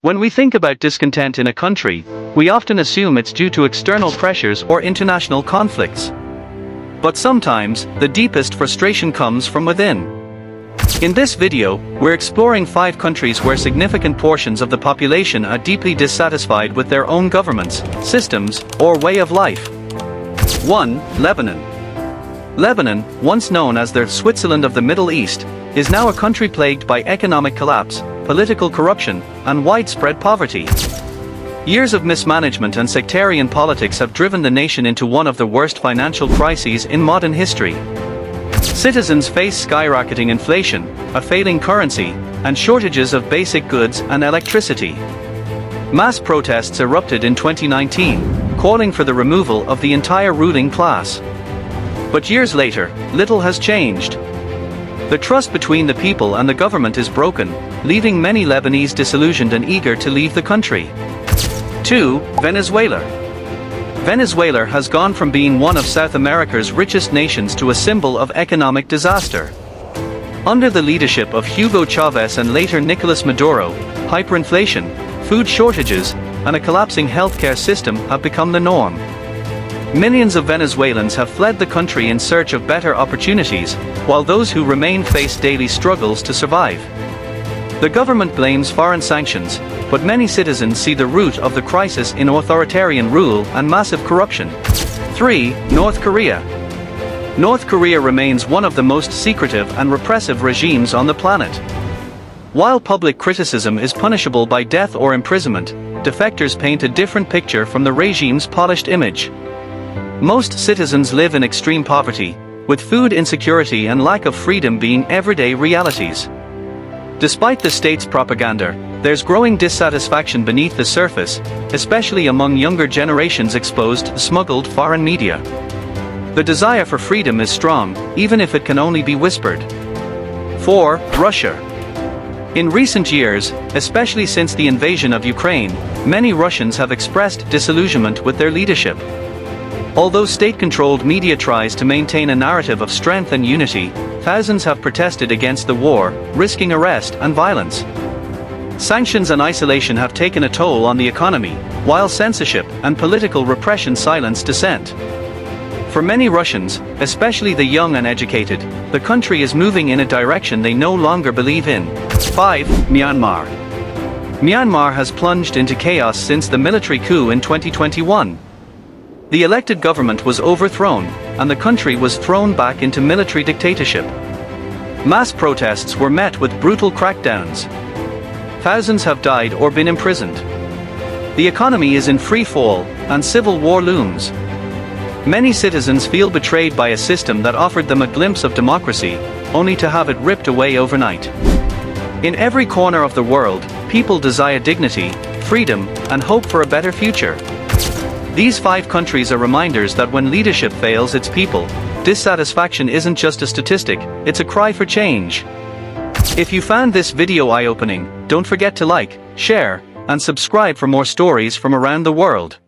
When we think about discontent in a country, we often assume it's due to external pressures or international conflicts. But sometimes, the deepest frustration comes from within. In this video, we're exploring 5 countries where significant portions of the population are deeply dissatisfied with their own governments, systems, or way of life. 1. Lebanon. Lebanon, once known as the Switzerland of the Middle East, is now a country plagued by economic collapse, political corruption, and widespread poverty. Years of mismanagement and sectarian politics have driven the nation into one of the worst financial crises in modern history. Citizens face skyrocketing inflation, a failing currency, and shortages of basic goods and electricity. Mass protests erupted in 2019, calling for the removal of the entire ruling class. But years later, little has changed. The trust between the people and the government is broken, leaving many Lebanese disillusioned and eager to leave the country. 2. Venezuela. Venezuela has gone from being one of South America's richest nations to a symbol of economic disaster. Under the leadership of Hugo Chavez and later Nicolas Maduro, hyperinflation, food shortages, and a collapsing healthcare system have become the norm. Millions of Venezuelans have fled the country in search of better opportunities, while those who remain face daily struggles to survive. The government blames foreign sanctions, but many citizens see the root of the crisis in authoritarian rule and massive corruption. 3. North Korea. North Korea remains one of the most secretive and repressive regimes on the planet. While public criticism is punishable by death or imprisonment, defectors paint a different picture from the regime's polished image. Most citizens live in extreme poverty, with food insecurity and lack of freedom being everyday realities. Despite the state's propaganda, there's growing dissatisfaction beneath the surface, especially among younger generations exposed to smuggled foreign media. The desire for freedom is strong, even if it can only be whispered. 4. Russia. In recent years, especially since the invasion of Ukraine, many Russians have expressed disillusionment with their leadership. Although state-controlled media tries to maintain a narrative of strength and unity, thousands have protested against the war, risking arrest and violence. Sanctions and isolation have taken a toll on the economy, while censorship and political repression silence dissent. For many Russians, especially the young and educated, the country is moving in a direction they no longer believe in. 5. Myanmar. Myanmar has plunged into chaos since the military coup in 2021. The elected government was overthrown, and the country was thrown back into military dictatorship. Mass protests were met with brutal crackdowns. Thousands have died or been imprisoned. The economy is in free fall, and civil war looms. Many citizens feel betrayed by a system that offered them a glimpse of democracy, only to have it ripped away overnight. In every corner of the world, people desire dignity, freedom, and hope for a better future. These 5 countries are reminders that when leadership fails its people, dissatisfaction isn't just a statistic, it's a cry for change. If you found this video eye-opening, don't forget to like, share, and subscribe for more stories from around the world.